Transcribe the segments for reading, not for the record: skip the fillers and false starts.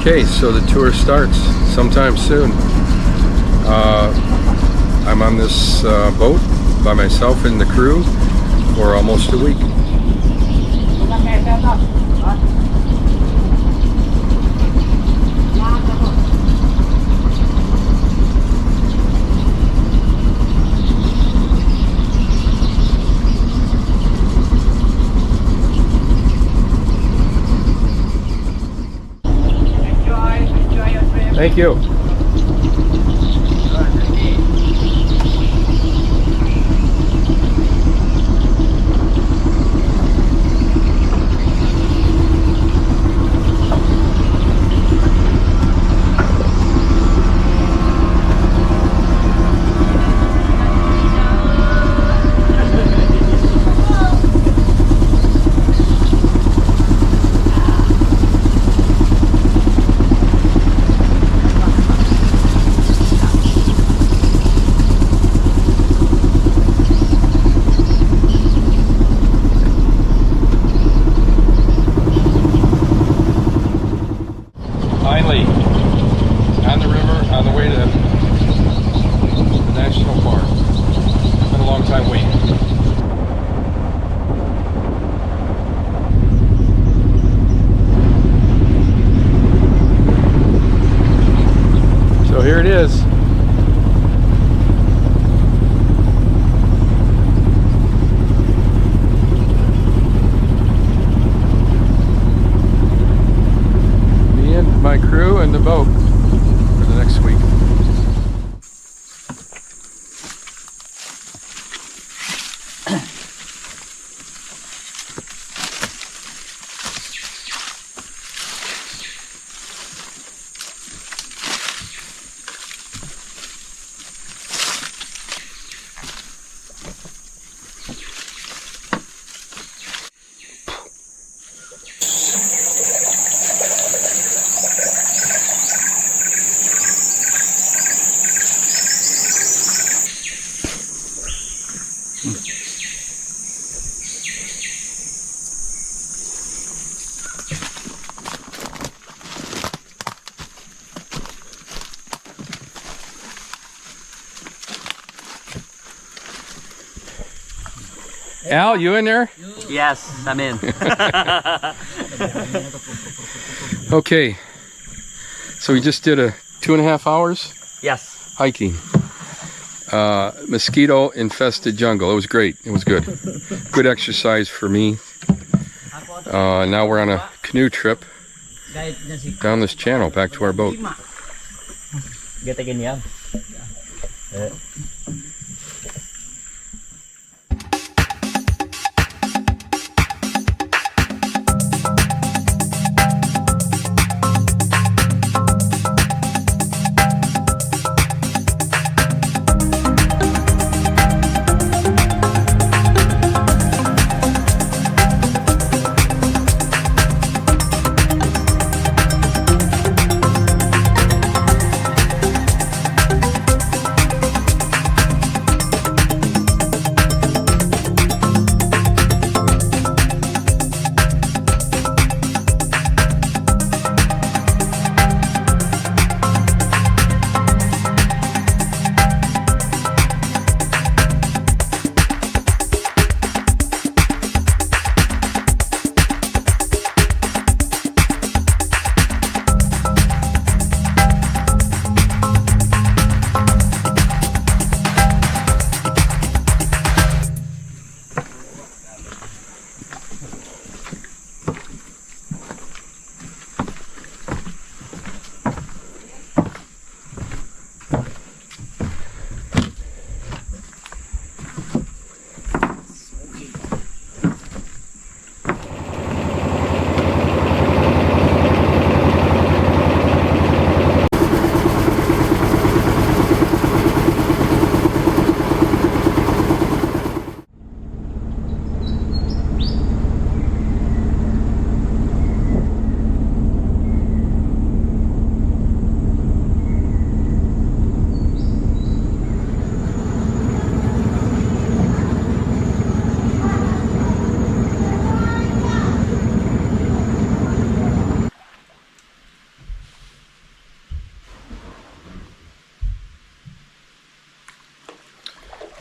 Okay, so the tour starts sometime soon. I'm on this boat by myself and the crew for almost a week. Thank you. Finally, on the river, on the way to the national park. It's been a long time waiting. So here it is. My crew and the boat for the next week. Al, you in there? Yes, I'm in. Okay, so we just did a 2.5 hours Yes. hiking. Mosquito infested jungle. It was great. It was good. Good exercise for me. Now we're on a canoe trip down this channel back to our boat. Get again, yeah.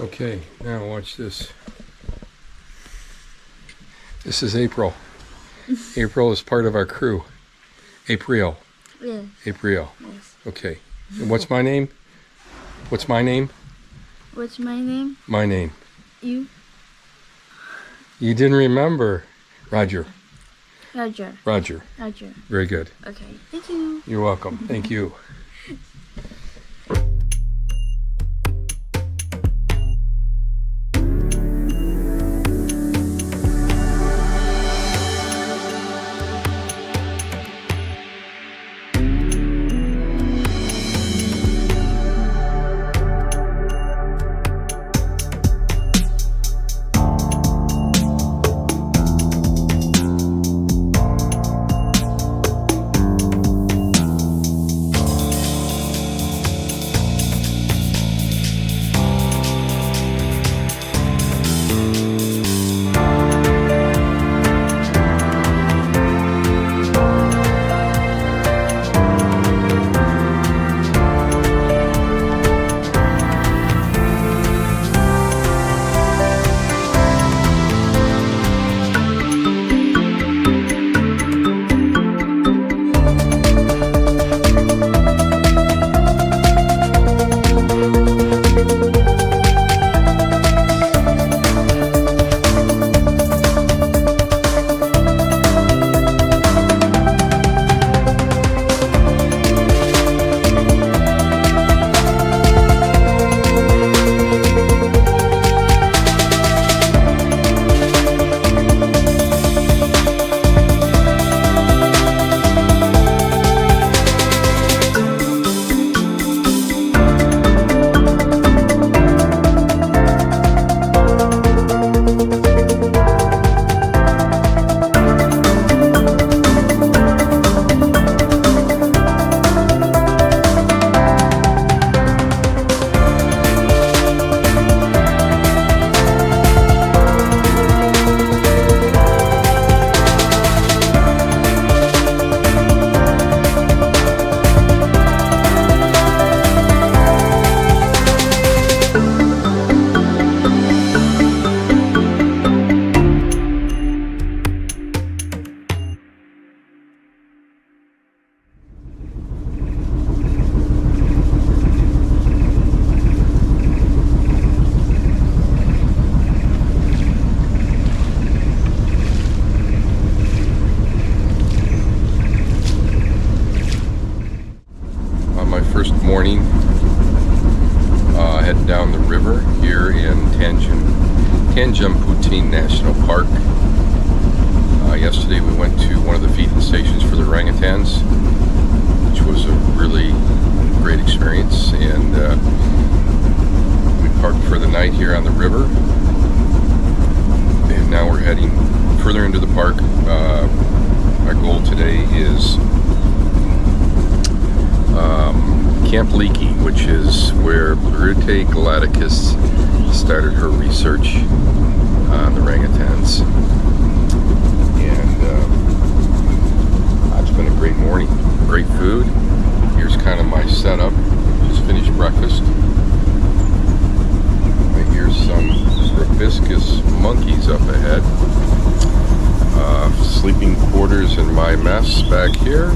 Okay, now watch this. This is April. April is part of our crew. April. Yeah. April. Yes. Okay. And what's my name? What's my name? What's my name? My name. You? You didn't remember. Roger. Roger. Roger. Roger. Very good. Okay. Thank you. You're welcome. Thank you. Morning, heading down the river here in Tanjung Puting National Park. Yesterday we went to one of the feeding stations for the orangutans, which was a really great experience, and we parked for the night here on the river, and now we're heading further into the park. Our goal today is Camp Leakey, which is where Brute Galacticus started her research on the orangutans. And it's been a great morning. Great food. Here's kind of my setup. Just finished breakfast. Here's some proboscis monkeys up ahead. Sleeping quarters in my mess back here.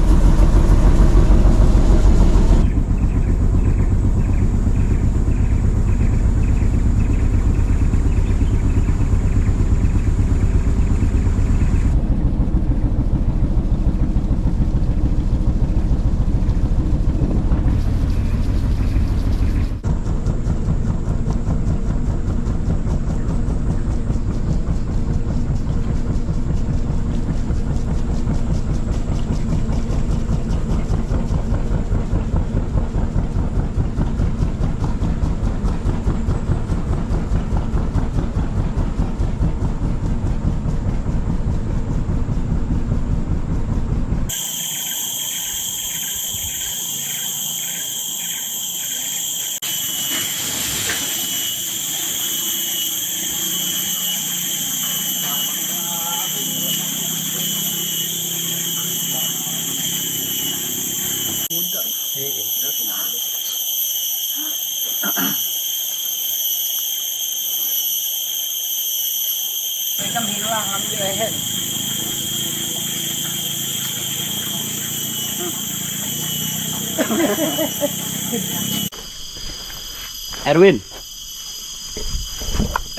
Erwin.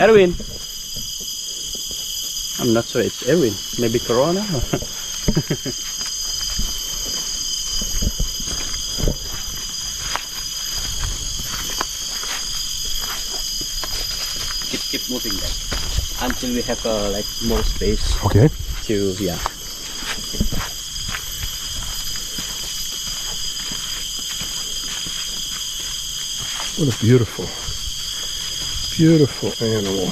Erwin. I'm not sure it's Erwin. Maybe Corona. keep moving that until we have like more space. Okay. To yeah. What a beautiful, beautiful animal.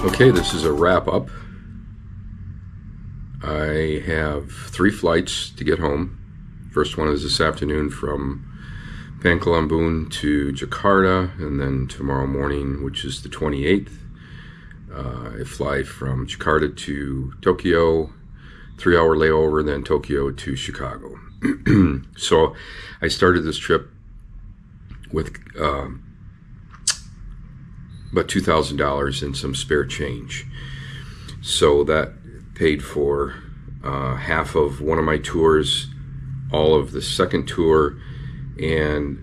Okay, this is a wrap up. I have 3 flights to get home. First one is this afternoon from Pangkalambun to Jakarta, and then tomorrow morning, which is the 28th, I fly from Jakarta to Tokyo, 3-hour layover, then Tokyo to Chicago. So I started this trip with about $2,000 and some spare change. So that paid for half of one of my tours, all of the second tour, and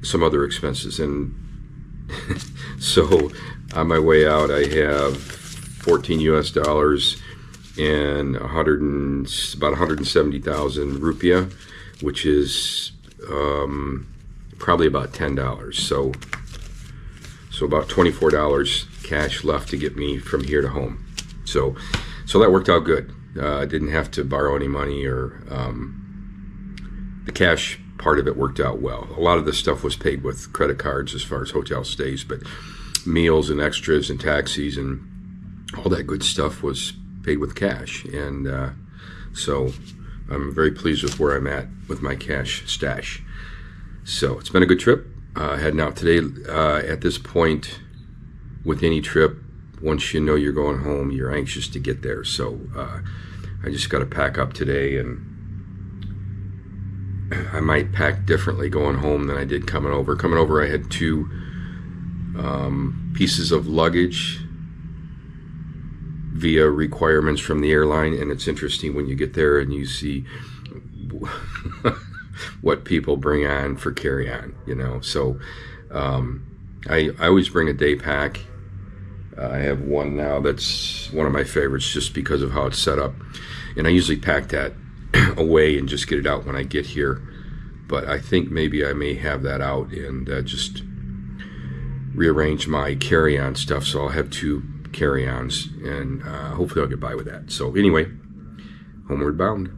some other expenses. And so on my way out, I have $14 US and about 170,000 rupiah, which is probably about $10. So about $24 cash left to get me from here to home. So that worked out good. I didn't have to borrow any money, or the cash part of it worked out well. A lot of this stuff was paid with credit cards as far as hotel stays, but meals and extras and taxis and all that good stuff was paid with cash. And so I'm very pleased with where I'm at with my cash stash. So it's been a good trip. Heading out today. At this point, with any trip, once you know you're going home, you're anxious to get there. So I just got to pack up today, and I might pack differently going home than I did coming over. Coming over, I had 2 pieces of luggage via requirements from the airline, and it's interesting when you get there and you see what people bring on for carry-on, you know. So I always bring a day pack. I have one now that's one of my favorites just because of how it's set up, and I usually pack that away and just get it out when I get here. But I think maybe I may have that out and just rearrange my carry-on stuff, so I'll have 2 carry-ons, and hopefully I'll get by with that. So anyway, homeward bound.